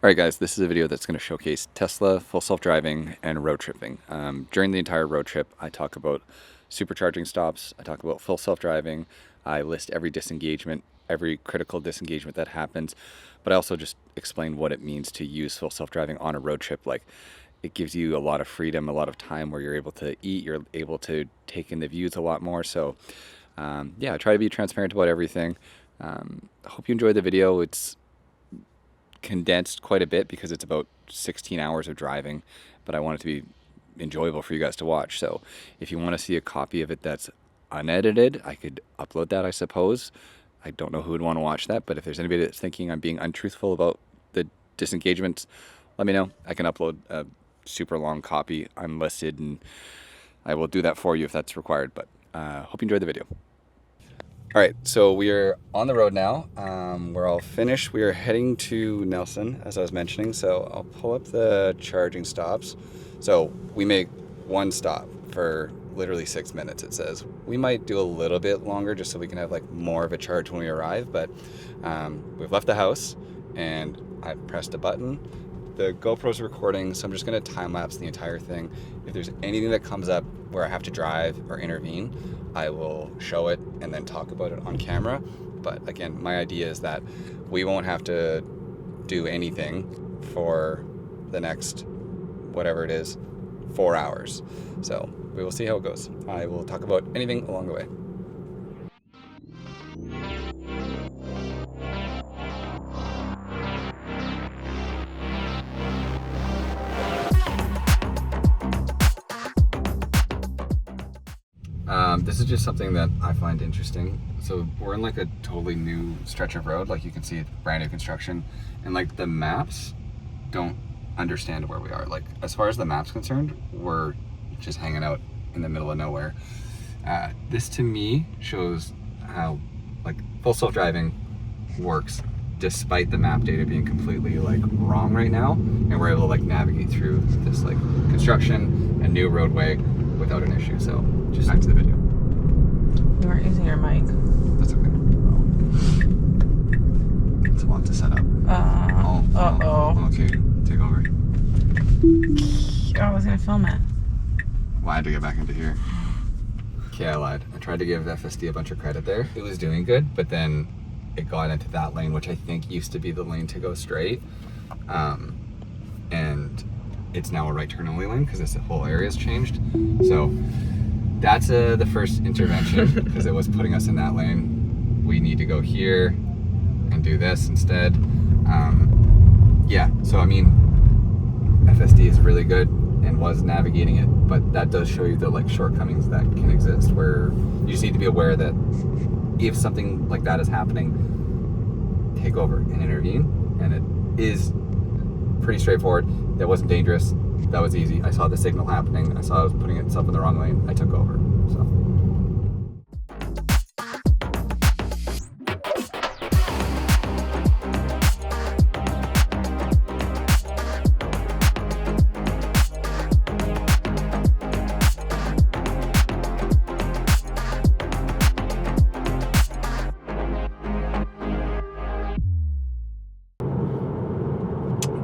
Alright guys, this is a video that's going to showcase Tesla, full self-driving, and road tripping. During the entire road trip, I talk about supercharging stops, I talk about full self-driving, I list every disengagement, every critical disengagement that happens, but I also just explain what it means to use full self-driving on a road trip. Like, it gives you a lot of freedom, a lot of time where you're able to eat, you're able to take in the views a lot more. So yeah, I try to be transparent about everything. I hope you enjoyed the video. It's condensed quite a bit because it's about 16 hours of driving, but I want it to be enjoyable for you guys to watch. So if you want to see a copy of it that's unedited, I could upload that, I suppose. I don't know who would want to watch that, but if there's anybody that's thinking I'm being untruthful about the disengagements, let me know. I can upload a super long copy unlisted, and I will do that for you if that's required. But hope you enjoyed the video. All right, so we are on the road now. We're all finished. We are heading to Nelson, as I was mentioning. So I'll pull up the charging stops. So we make one stop for literally 6 minutes, it says. We might do a little bit longer just so we can have like more of a charge when we arrive, but we've left the house and I've pressed a button. The GoPro's recording, so I'm just gonna time lapse the entire thing. If there's anything that comes up where I have to drive or intervene, I will show it and then talk about it on camera. But again, my idea is that we won't have to do anything for the next, whatever it is, 4 hours. So we will see how it goes. I will talk about anything along the way. This is just something that I find interesting. So we're in like a totally new stretch of road. Like you can see it's brand new construction, and like the maps don't understand where we are. Like as far as the map's concerned, we're just hanging out in the middle of nowhere. This to me shows how like full self-driving works despite the map data being completely like wrong right now, and we're able to like navigate through this like construction and new roadway without an issue. So just back to the video. You weren't using your mic. That's okay. It's a lot to set up. Okay, take over. I was gonna film it. Well, I had to get back into here. Okay, I lied. I tried to give FSD a bunch of credit there. It was doing good, but then it got into that lane, which I think used to be the lane to go straight. And it's now a right turn only lane because this whole area's changed. So that's the first intervention because it was putting us in that lane. We need to go here and do this instead. Yeah, so I mean, FSD is really good and was navigating it, but that does show you the like shortcomings that can exist where you just need to be aware that if something like that is happening, take over and intervene. And it is pretty straightforward. That wasn't dangerous. That was easy. I saw the signal happening. I saw it was putting itself in the wrong lane. I took over. So.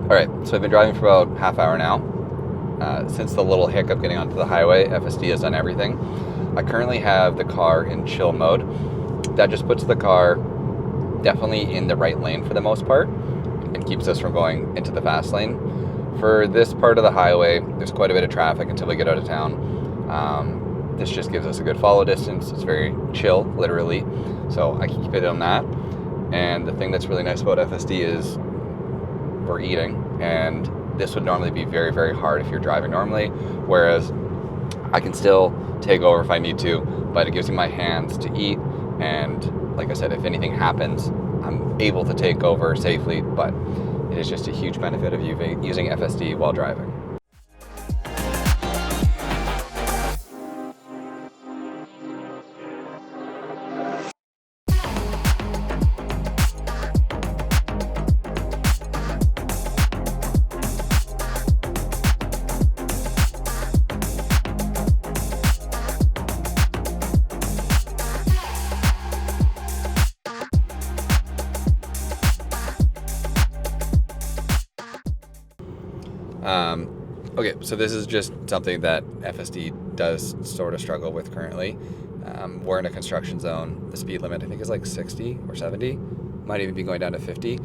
All right, so I've been driving for about half hour now. Since the little hiccup getting onto the highway, FSD has done everything. I currently have the car in chill mode. That just puts the car definitely in the right lane for the most part and keeps us from going into the fast lane. For this part of the highway, there's quite a bit of traffic until we get out of town. This just gives us a good follow distance. It's very chill, literally. So I can keep it on that. And the thing that's really nice about FSD is we're eating, and this would normally be very, very hard if you're driving normally, whereas I can still take over if I need to, but it gives me my hands to eat, and like I said, if anything happens, I'm able to take over safely, but it is just a huge benefit of using FSD while driving. Okay, so this is just something that FSD does sort of struggle with currently. We're in a construction zone. The speed limit, I think, is like 60 or 70. Might even be going down to 50.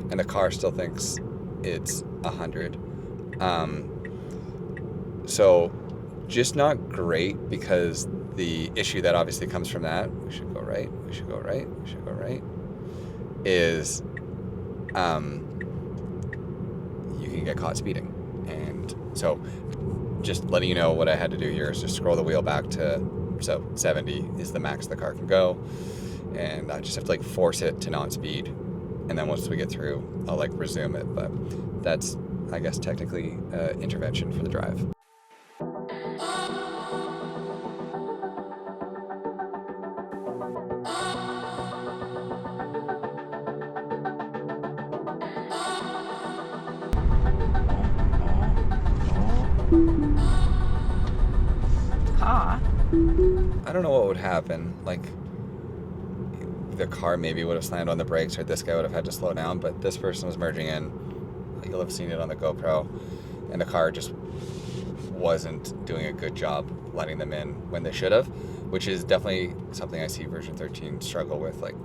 And the car still thinks it's 100. So just not great, because the issue that obviously comes from that, we should go right, we should go right, we should go right, is you can get caught speeding. And so just letting you know, what I had to do here is just scroll the wheel back to, so 70 is the max the car can go, and I just have to like force it to non-speed, and then once we get through, I'll like resume it. But that's, I guess, technically intervention for the drive. Car. I don't know what would happen. Like, the car maybe would have slammed on the brakes, or this guy would have had to slow down, but this person was merging in. You'll have seen it on the GoPro, and the car just wasn't doing a good job letting them in when they should have, which is definitely something I see version 13 struggle with. Like,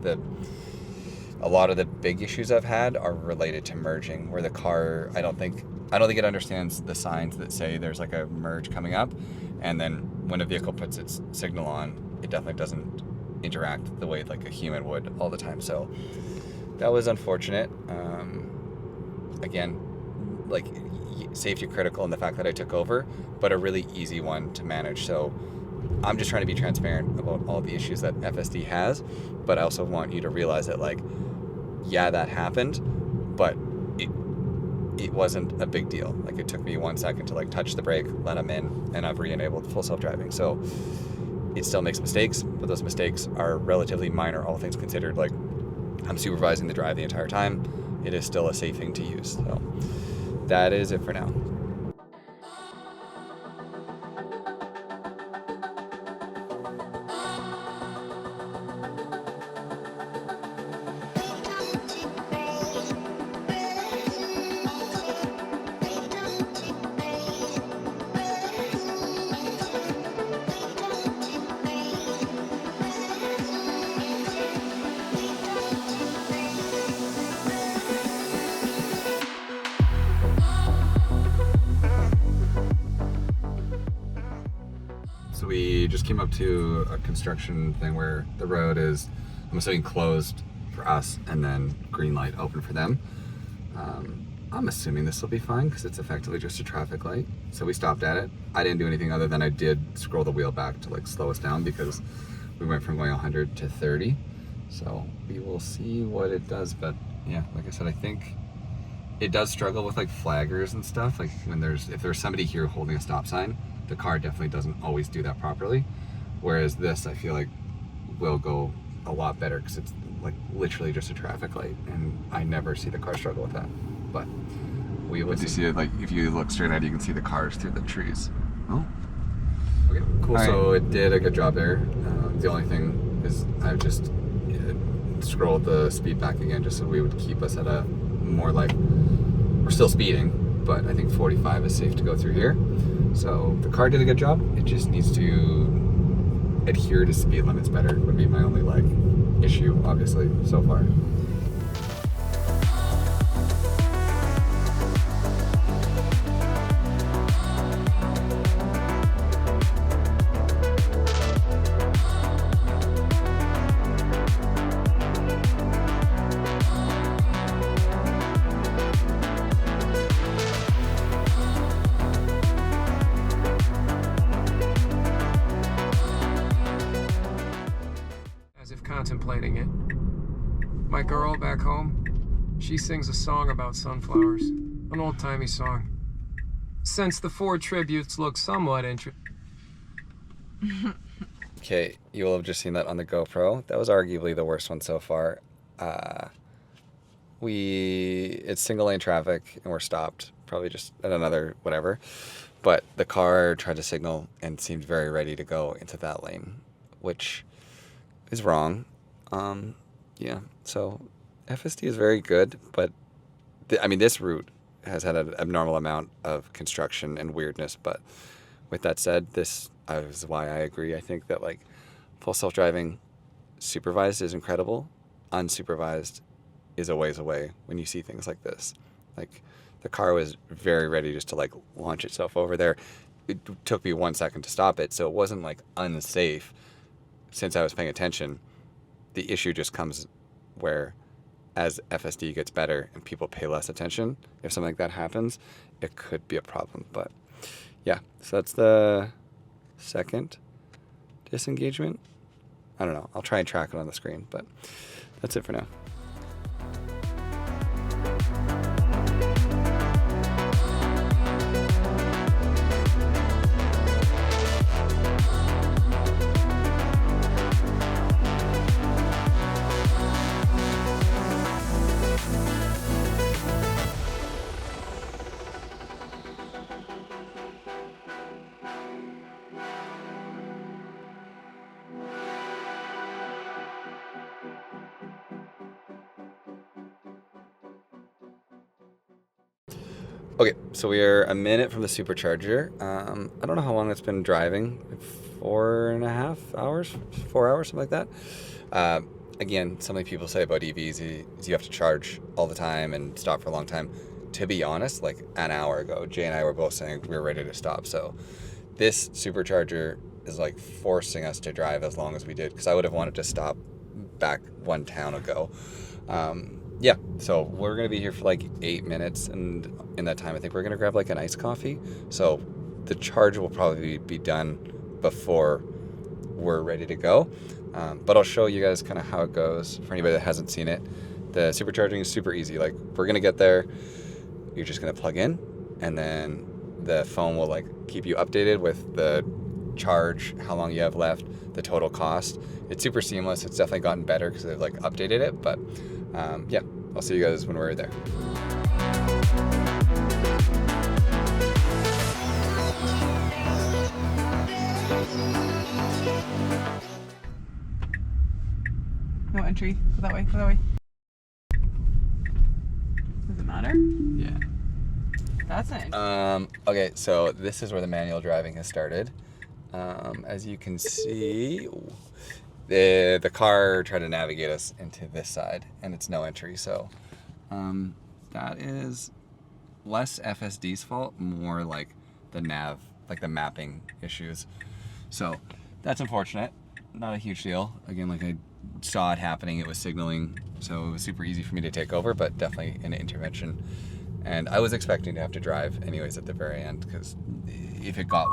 a lot of the big issues I've had are related to merging, where the car, I don't think it understands the signs that say there's like a merge coming up, and then when a vehicle puts its signal on, it definitely doesn't interact the way like a human would all the time. So that was unfortunate. Again, like, safety critical in the fact that I took over, but a really easy one to manage. So I'm just trying to be transparent about all the issues that FSD has, but I also want you to realize that, like, yeah, that happened, but it wasn't a big deal. Like, it took me 1 second to like touch the brake, let them in, and I've re-enabled full self-driving. So it still makes mistakes, but those mistakes are relatively minor, all things considered. Like, I'm supervising the drive the entire time. It is still a safe thing to use. So that is it for now. So we just came up to a construction thing where the road is, I'm assuming, closed for us, and then green light open for them. I'm assuming this will be fine because it's effectively just a traffic light. So we stopped at it. I didn't do anything other than I did scroll the wheel back to like slow us down, because we went from going 100 to 30. So we will see what it does. But yeah, like I said, I think it does struggle with like flaggers and stuff. Like, if there's somebody here holding a stop sign, the car definitely doesn't always do that properly. Whereas this, I feel like, will go a lot better because it's like literally just a traffic light, and I never see the car struggle with that. But we will see it. Like, if you look straight at it, you can see the cars through the trees. Oh, okay, cool. All so right. It did a good job there. The only thing is I just scrolled the speed back again, just so we would keep us at a more like, we're still speeding, but I think 45 is safe to go through here. So the car did a good job. It just needs to adhere to speed limits better, would be my only like issue, obviously, so far. Contemplating it. My girl back home, she sings a song about sunflowers, an old-timey song. Since the 4 tributes look somewhat interesting. Okay, you will have just seen that on the GoPro. That was arguably the worst one so far. It's single lane traffic and we're stopped, probably just at another whatever. But the car tried to signal and seemed very ready to go into that lane, which is wrong. Yeah, so FSD is very good, but this route has had an abnormal amount of construction and weirdness. But with that said, this is why I agree. I think that like full self-driving supervised is incredible. Unsupervised is a ways away when you see things like this. Like the car was very ready just to like launch itself over there. It took me 1 second to stop it, so it wasn't like unsafe. Since I was paying attention, the issue just comes where as FSD gets better and people pay less attention, if something like that happens, it could be a problem. But yeah, so that's the second disengagement. I don't know. I'll try and track it on the screen, but that's it for now. Okay, so we are a minute from the supercharger. I don't know how long it's been driving, 4.5 hours, 4 hours, something like that. Again, something people say about EVs is you have to charge all the time and stop for a long time. To be honest, like an hour ago, Jay and I were both saying we were ready to stop. So this supercharger is like forcing us to drive as long as we did, because I would have wanted to stop back one town ago. Yeah, so we're going to be here for like 8 minutes, and in that time I think we're going to grab like an iced coffee. So the charge will probably be done before we're ready to go. But I'll show you guys kind of how it goes for anybody that hasn't seen it. The supercharging is super easy. Like we're going to get there, you're just going to plug in, and then the phone will like keep you updated with the charge, how long you have left, the total cost. It's super seamless. It's definitely gotten better because they've like updated it, but yeah, I'll see you guys when we're there. No entry. Go that way. Go that way. Does it matter? Yeah. That's nice. Okay, so this is where the manual driving has started. As you can see, the car tried to navigate us into this side, and it's no entry. So that is less FSD's fault, more like the nav, like the mapping issues. So that's unfortunate. Not a huge deal. Again, like I saw it happening, it was signaling, so it was super easy for me to take over, but definitely an intervention. And I was expecting to have to drive anyways at the very end, because if it got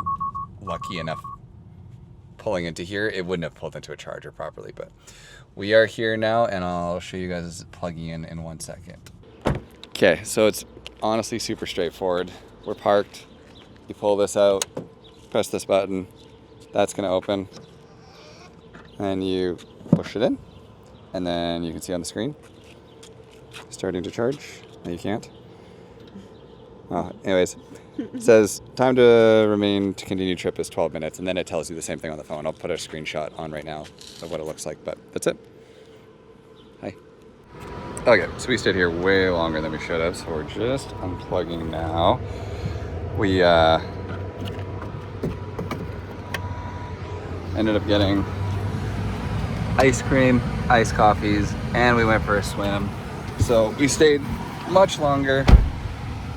lucky enough pulling into here, it wouldn't have pulled into a charger properly. But we are here now, and I'll show you guys plugging in 1 second. Okay, so it's honestly super straightforward. We're parked, you pull this out, press this button, that's gonna open, and you push it in, and then you can see on the screen starting to charge. No, you can't. Anyways, it says time to remain to continue trip is 12 minutes, and then it tells you the same thing on the phone. I'll put a screenshot on right now of what it looks like, but that's it. Hi. Okay, so we stayed here way longer than we should have, so we're just unplugging now. We ended up getting ice cream, iced coffees, and we went for a swim. So we stayed much longer,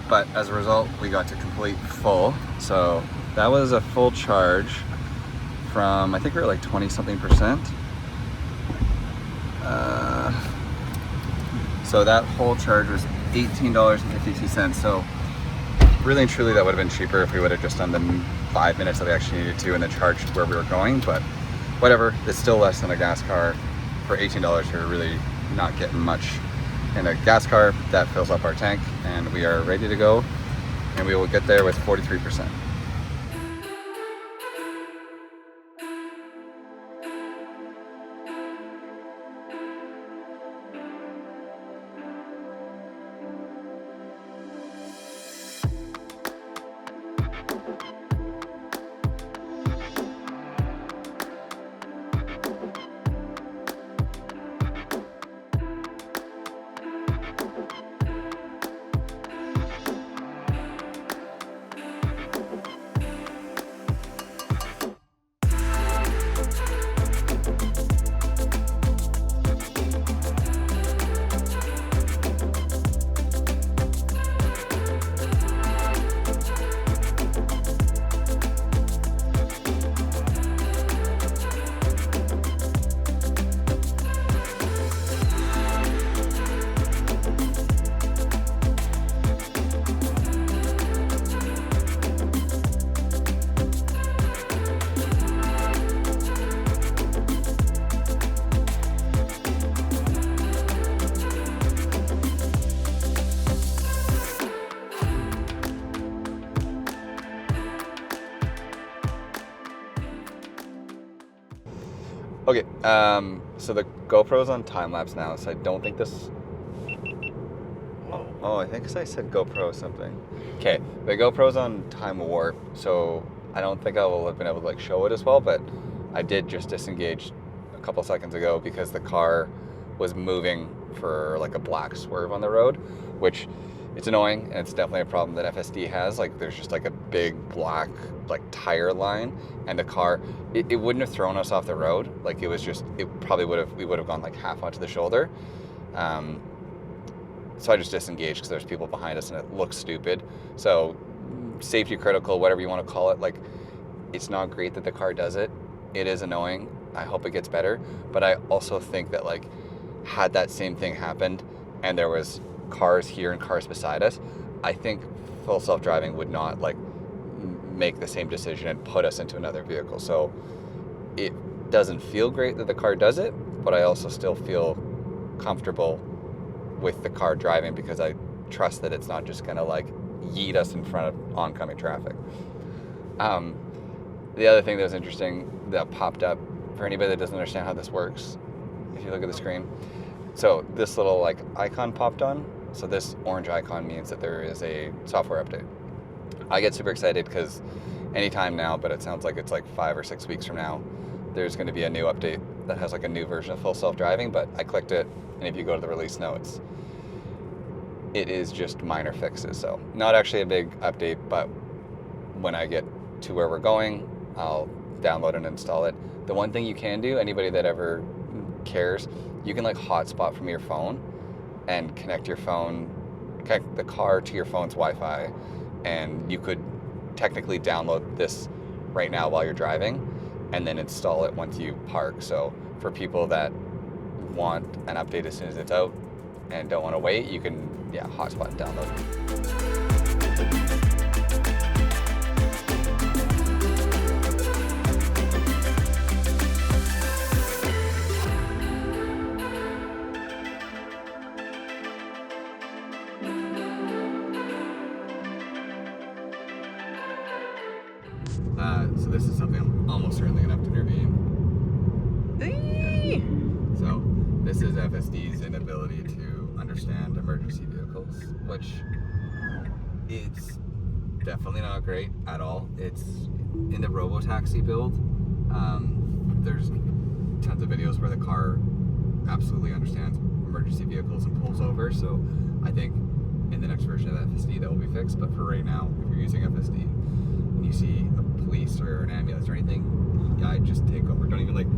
but as a result, we got to complete full. So that was a full charge from, I think we were like 20-something%. So that whole charge was $18.52. So really and truly, that would have been cheaper if we would have just done the 5 minutes that we actually needed to and then charged where we were going. But whatever, it's still less than a gas car. For $18, we're really not getting much in a gas car. That fills up our tank, and we are ready to go, and we will get there with 43%. Okay, so the GoPro's on time lapse now, so I don't think this. Oh, I think I said GoPro or something. Okay, the GoPro's on time warp, so I don't think I will have been able to like show it as well, but I did just disengage a couple seconds ago because the car was moving for like a black swerve on the road, which it's annoying, and it's definitely a problem that FSD has. Like there's just like a big black like tire line, and the car, it wouldn't have thrown us off the road. Like it was just, we would have gone like half onto the shoulder. So I just disengaged because there's people behind us and it looks stupid. So safety critical, whatever you want to call it, like it's not great that the car does it. It is annoying. I hope it gets better. But I also think that like had that same thing happened and there was cars here and cars beside us, I think full self-driving would not like make the same decision and put us into another vehicle. So it doesn't feel great that the car does it, but I also still feel comfortable with the car driving because I trust that it's not just gonna like yeet us in front of oncoming traffic. The other thing that was interesting that popped up for anybody that doesn't understand how this works, if you look at the screen, so this little like icon popped on. So this orange icon means that there is a software update. I get super excited because anytime now, but it sounds like it's like 5 or 6 weeks from now, there's going to be a new update that has like a new version of full self-driving. But I clicked it, and if you go to the release notes, it is just minor fixes. So not actually a big update, but when I get to where we're going, I'll download and install it. The one thing you can do, anybody that ever cares, you can like hotspot from your phone and connect the car to your phone's Wi-Fi, and you could technically download this right now while you're driving and then install it once you park. So for people that want an update as soon as it's out and don't want to wait, you can hotspot and download it. So this is something I'm almost certainly going to have to intervene. So this is FSD's inability to understand emergency vehicles, which it's definitely not great at all. It's in the robo-taxi build. There's tons of videos where the car absolutely understands emergency vehicles and pulls over. So I think in the next version of FSD that will be fixed. But for right now, if you're using FSD and you see a police or an ambulance or anything, I just take over. Don't even like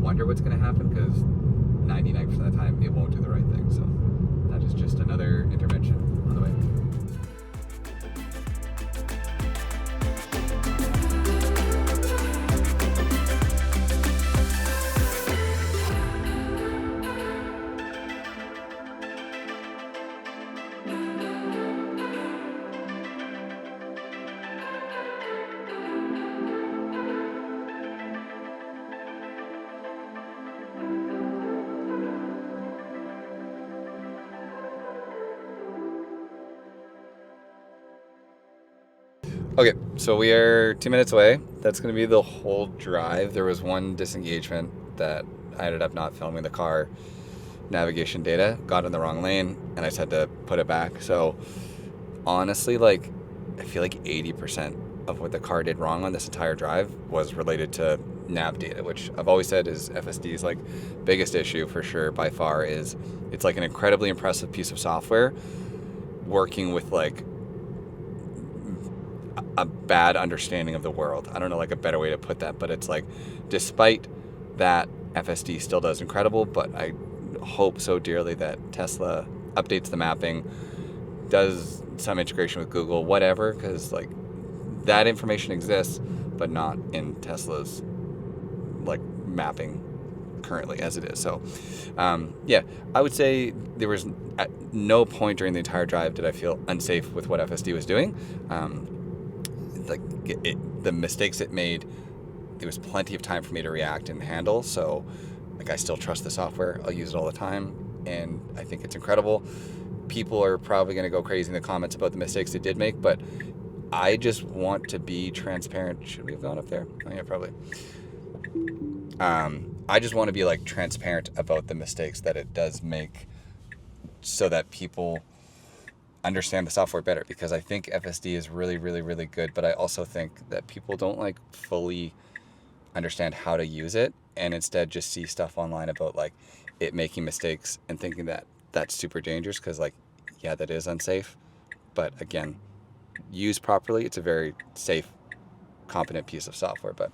wonder what's going to happen, because 99% of the time it won't do the right thing. So that is just another intervention on the way. Okay, so we are 2 minutes away. That's going to be the whole drive. There was one disengagement that I ended up not filming the car navigation data, got in the wrong lane, and I just had to put it back. So honestly, like, I feel like 80% of what the car did wrong on this entire drive was related to nav data, which I've always said is FSD's like biggest issue for sure by far. Is it's like an incredibly impressive piece of software working with like a bad understanding of the world. I don't know like a better way to put that, but it's like despite that, FSD still does incredible. But I hope so dearly that Tesla updates the mapping, does some integration with Google, whatever, because like that information exists, but not in Tesla's like mapping currently as it is. So I would say there was at no point during the entire drive did I feel unsafe with what FSD was doing. The mistakes it made, there was plenty of time for me to react and handle. So like I still trust the software. I'll use it all the time, and I think it's incredible. People are probably going to go crazy in the comments about the mistakes they did make, but I just want to be transparent. Should we have gone up there? Oh yeah, probably. I just want to be like transparent about the mistakes that it does make so that people understand the software better, because I think FSD is really, really, really good, but I also think that people don't like fully understand how to use it, and instead just see stuff online about like it making mistakes and thinking that that's super dangerous, because like, yeah, that is unsafe, but again, used properly, it's a very safe, competent piece of software. But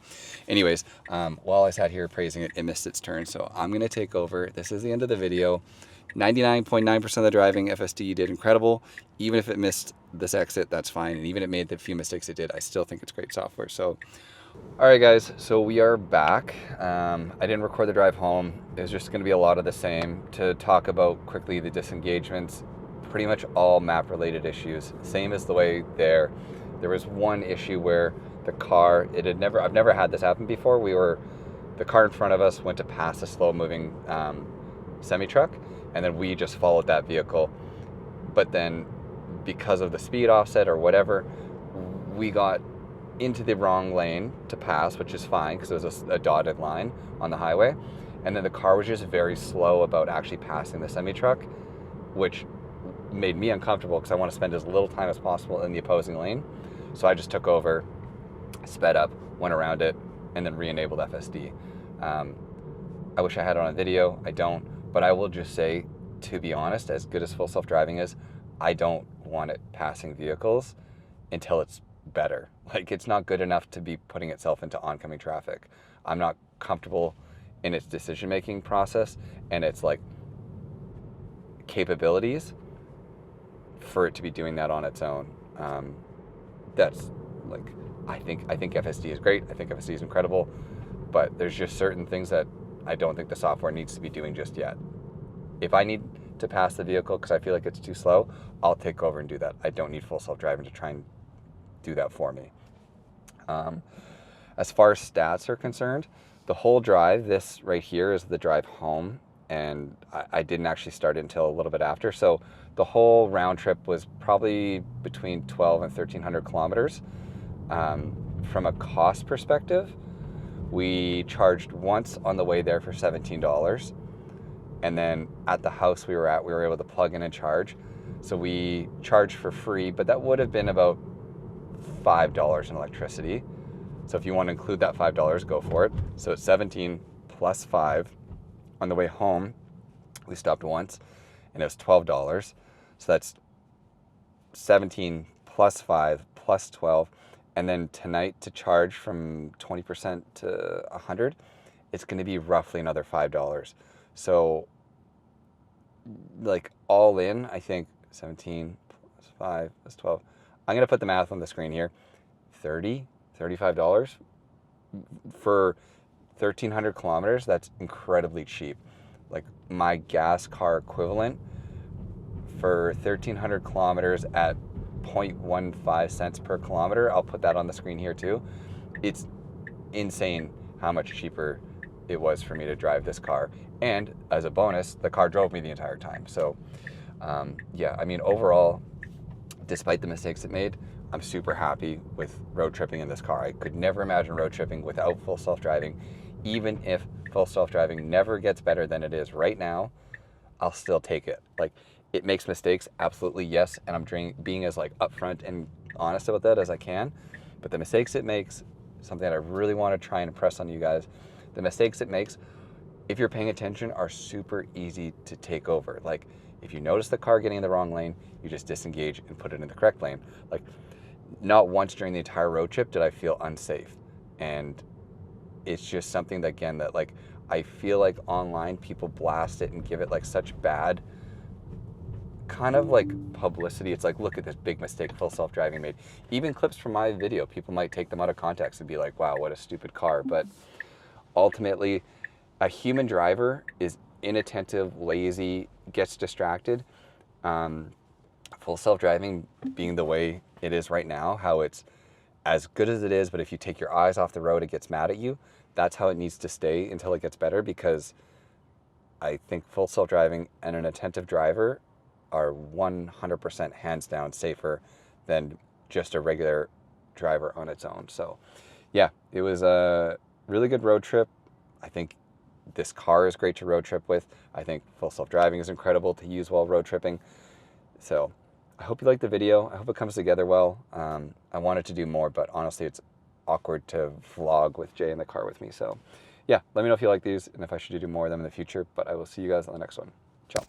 anyways, while I sat here praising it, it missed its turn, so I'm gonna take over. This is the end of the video. 99.9% of the driving, FSD did incredible. Even if it missed this exit, that's fine, and even if it made the few mistakes it did, I still think it's great software. So all right, guys, so we are back. I didn't record the drive home. It was just going to be a lot of the same. To talk about quickly the disengagements, pretty much all map related issues, same as the way there was one issue where the car, I've never had this happen before. The car in front of us went to pass a slow moving semi-truck, and then we just followed that vehicle. But then because of the speed offset or whatever, we got into the wrong lane to pass, which is fine because it was a dotted line on the highway. And then the car was just very slow about actually passing the semi-truck, which made me uncomfortable because I want to spend as little time as possible in the opposing lane. So I just took over, sped up, went around it, and then re-enabled FSD. I wish I had it on a video. I don't, but I will just say, to be honest, as good as full self-driving is, I don't want it passing vehicles until it's better. Like, it's not good enough to be putting itself into oncoming traffic. I'm not comfortable in its decision-making process and its like capabilities for it to be doing that on its own. That's like, I think FSD is great. I think FSD is incredible, but there's just certain things that I don't think the software needs to be doing just yet. If I need to pass the vehicle because I feel like it's too slow, I'll take over and do that. I don't need full self-driving to try and do that for me. As far as stats are concerned, the whole drive, this right here is the drive home, and I didn't actually start it until a little bit after. So the whole round trip was probably between 12 and 1,300 kilometers. From a cost perspective, we charged once on the way there for $17. And then at the house we were at, we were able to plug in and charge. So we charged for free, but that would have been about $5 in electricity. So if you want to include that $5, go for it. So it's 17 plus 5. On the way home, we stopped once, and it was $12. So that's 17 plus 5 plus 12. And then tonight, to charge from 20% to 100, it's going to be roughly another $5. So like all in, I think 17 plus 5 plus 12. I'm going to put the math on the screen here. $35 for 1,300 kilometers. That's incredibly cheap. Like my gas car equivalent for 1,300 kilometers at 0.15 cents per kilometer. I'll put that on the screen here too. It's insane how much cheaper it was for me to drive this car. And as a bonus, the car drove me the entire time. So yeah, I mean, overall, despite the mistakes it made, I'm super happy with road tripping in this car. I could never imagine road tripping without full self-driving. Even if full self-driving never gets better than it is right now, I'll still take it. Like, it makes mistakes, absolutely, yes, and I'm being as like upfront and honest about that as I can. But the mistakes it makes, something that I really want to try and impress on you guys, the mistakes it makes, if you're paying attention, are super easy to take over. Like, if you notice the car getting in the wrong lane, you just disengage and put it in the correct lane. Like, not once during the entire road trip did I feel unsafe. And it's just something that, again, that like, I feel like online people blast it and give it like such bad kind of like publicity. It's like, look at this big mistake full self-driving made. Even clips from my video, people might take them out of context and be like, wow, what a stupid car. But ultimately, a human driver is inattentive, lazy, gets distracted. Full self-driving being the way it is right now, how it's as good as it is, but if you take your eyes off the road, it gets mad at you. That's how it needs to stay until it gets better, because I think full self-driving and an attentive driver are 100% hands down safer than just a regular driver on its own. So yeah, it was a really good road trip. I think this car is great to road trip with. I think full self-driving is incredible to use while road tripping. So I hope you liked the video. I hope it comes together well. I wanted to do more, but honestly, it's awkward to vlog with Jay in the car with me. So yeah, let me know if you like these and if I should do more of them in the future, but I will see you guys on the next one. Ciao.